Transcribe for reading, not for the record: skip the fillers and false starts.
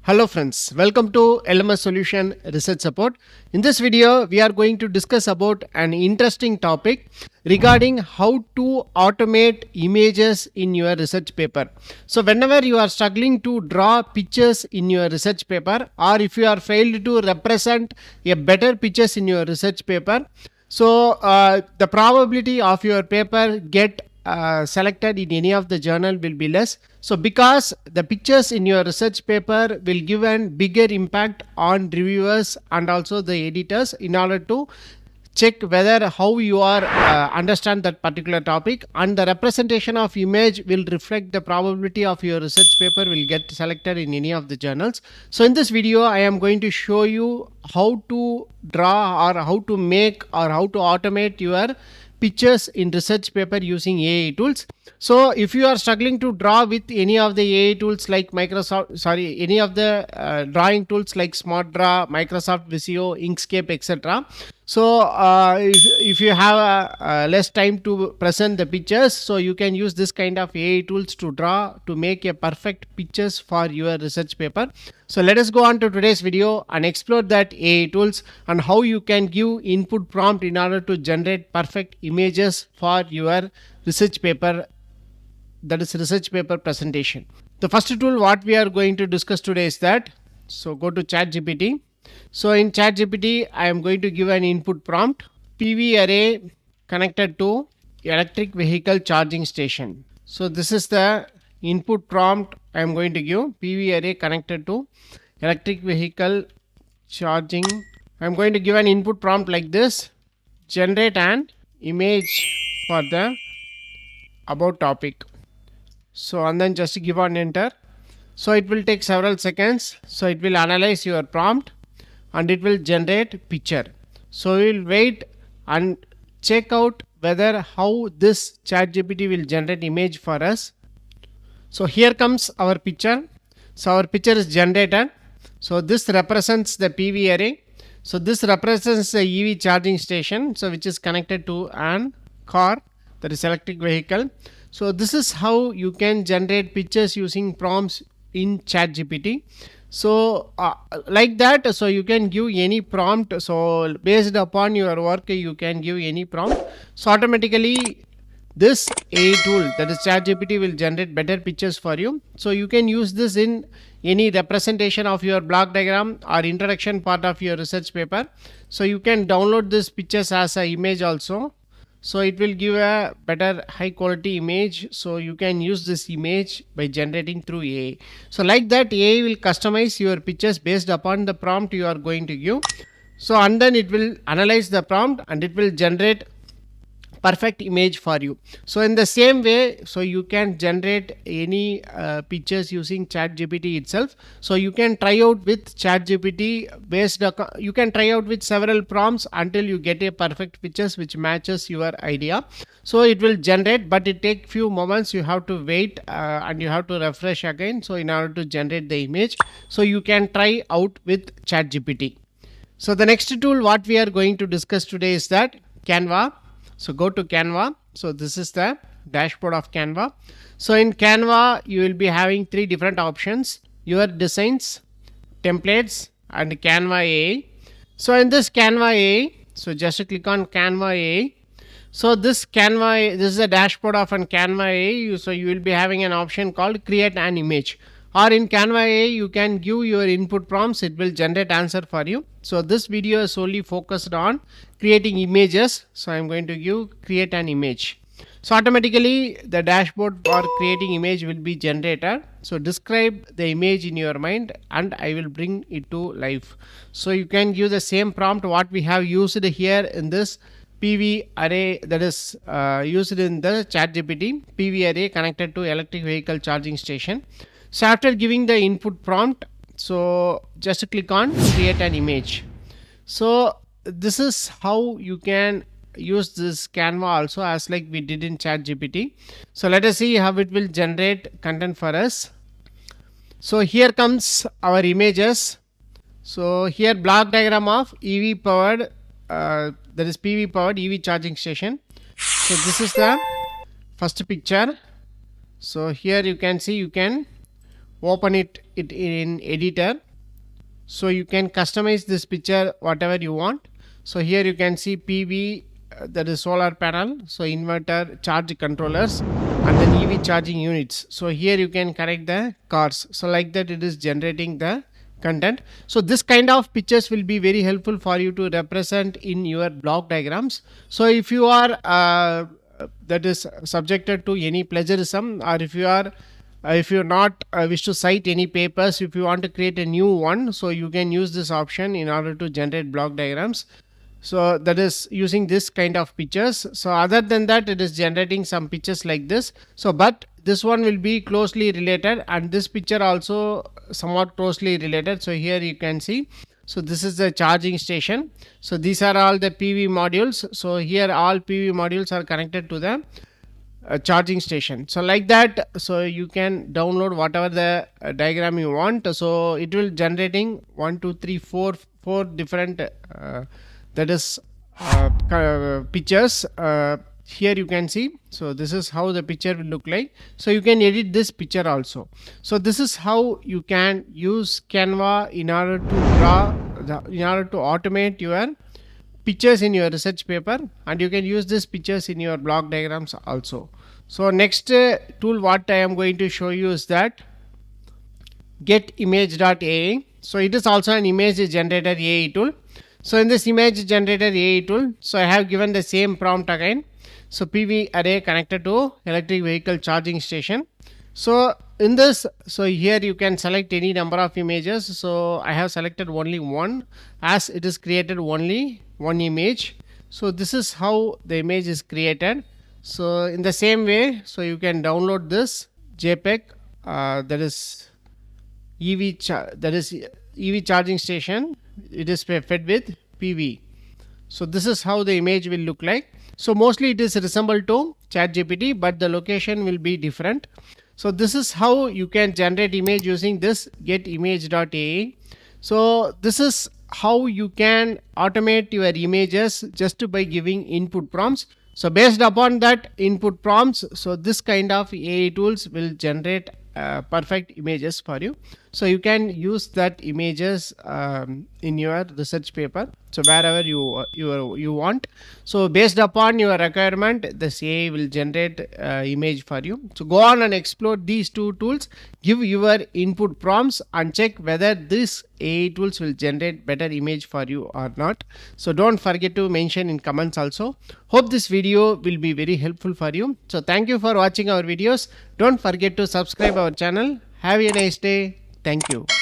Hello friends, welcome to LMS Solution Research Support. In this video, we are going to discuss about an interesting topic regarding how to automate images in your research paper. So whenever you are struggling to draw pictures in your research paper, or if you are failed to represent a better pictures in your research paper, so the probability of your paper get selected in any of the journal will be less. So because the pictures in your research paper will give a bigger impact on reviewers and also the editors in order to check whether how you are understand that particular topic, and the representation of image will reflect the probability of your research paper will get selected in any of the journals. So in this video I am going to show you how to draw or how to make or how to automate your pictures in research paper using AI tools. So if you are struggling to draw with any of the AI tools like any of the drawing tools like Smart Draw, Microsoft Visio, Inkscape, etc. So if you have less time to present the pictures, so you can use this kind of AI tools to draw to make a perfect pictures for your research paper. So let us go on to today's video and explore that AI tools and how you can give input prompt in order to generate perfect images for your research paper, that is research paper presentation. The first tool what we are going to discuss today is that, so go to Chatgpt. So in Chatgpt, I am going to give an input prompt, PV array connected to electric vehicle charging station. So this is the input prompt I am going to give, PV array connected to electric vehicle charging. I am going to give an input prompt like this, generate an image for the about topic. So and then just give on enter. So it will take several seconds. So it will analyze your prompt and it will generate picture. So we will wait and check out whether how this Chatgpt will generate image for us. So here comes our picture. So our picture is generated. So this represents the PV array. So this represents the EV charging station, so which is connected to an car, that is electric vehicle. So this is how you can generate pictures using prompts in Chatgpt. So like that, so you can give any prompt. So based upon your work, you can give any prompt. So automatically this AI tool, that is Chatgpt, will generate better pictures for you. So you can use this in any representation of your block diagram or introduction part of your research paper. So you can download this pictures as an image also. So it will give a better high quality image. So you can use this image by generating through AI. So like that, AI will customize your pictures based upon the prompt you are going to give. So and then it will analyze the prompt and it will generate perfect image for you. So in the same way, so you can generate any pictures using Chatgpt itself. So you can try out with Chatgpt based, you can try out with several prompts until you get a perfect pictures which matches your idea. So it will generate, but it take few moments. You have to wait and you have to refresh again. So in order to generate the image, so you can try out with Chatgpt. So the next tool what we are going to discuss today is that Canva. So go to Canva. So this is the dashboard of Canva. So in Canva, you will be having three different options: your designs, templates, and Canva AI. So in this Canva AI, so just click on Canva AI. So this Canva AI, this is the dashboard of an Canva AI. So you will be having an option called create an image. Or in Canva AI, you can give your input prompts, it will generate answer for you. So this video is solely focused on creating images. So I am going to give create an image. So automatically the dashboard for creating image will be generated. So describe the image in your mind and I will bring it to life. So you can give the same prompt what we have used here in this PV array, that is used in the Chatgpt, PV array connected to electric vehicle charging station. So after giving the input prompt, so just click on create an image. So this is how you can use this Canva also, as like we did in Chatgpt. So let us see how it will generate content for us. So here comes our images. So here block diagram of EV powered, that is PV powered EV charging station. So this is the first picture. So here you can see, you can open it in editor. So you can customize this picture whatever you want. So here you can see PV, that is solar panel, so inverter, charge controllers, and then EV charging units. So here you can connect the cars. So like that it is generating the content. So this kind of pictures will be very helpful for you to represent in your block diagrams. So if you are that is subjected to any plagiarism, or if you're not wish to cite any papers, if you want to create a new one, so you can use this option in order to generate block diagrams. So that is using this kind of pictures. So other than that, it is generating some pictures like this. So but this one will be closely related, and this picture also somewhat closely related. So here you can see, so this is the charging station. So these are all the PV modules. So here all PV modules are connected to the charging station. So like that, so you can download whatever the diagram you want. So it will generating 1 2 3 4 different that is pictures. Here you can see, so this is how the picture will look like. So you can edit this picture also. So this is how you can use Canva in order to in order to automate your pictures in your research paper, and you can use these pictures in your block diagrams also. So next tool what I am going to show you is that 𝐓𝐡𝐢𝐬.AI. So it is also an image generator AI tool. So in this image generator AI tool, so I have given the same prompt again. So PV array connected to electric vehicle charging station. So in this, so here you can select any number of images. So I have selected only one, as it is created only one image. So this is how the image is created. So in the same way, so you can download this JPEG, that is EV charging station. It is fed with PV. So this is how the image will look like. So mostly it is resemble to Chatgpt, but the location will be different. So this is how you can generate image using this 𝐓𝐡𝐢𝐬.AI. So this is how you can automate your images just by giving input prompts. So based upon that input prompts, so this kind of AI tools will generate perfect images for you. So you can use that images in your research paper, so wherever you want. So based upon your requirement, this AI will generate image for you. So go on and explore these two tools, give your input prompts, and check whether this AI tools will generate better image for you or not. So don't forget to mention in comments also. Hope this video will be very helpful for you. So thank you for watching our videos. Don't forget to subscribe our channel. Have a nice day. Thank you.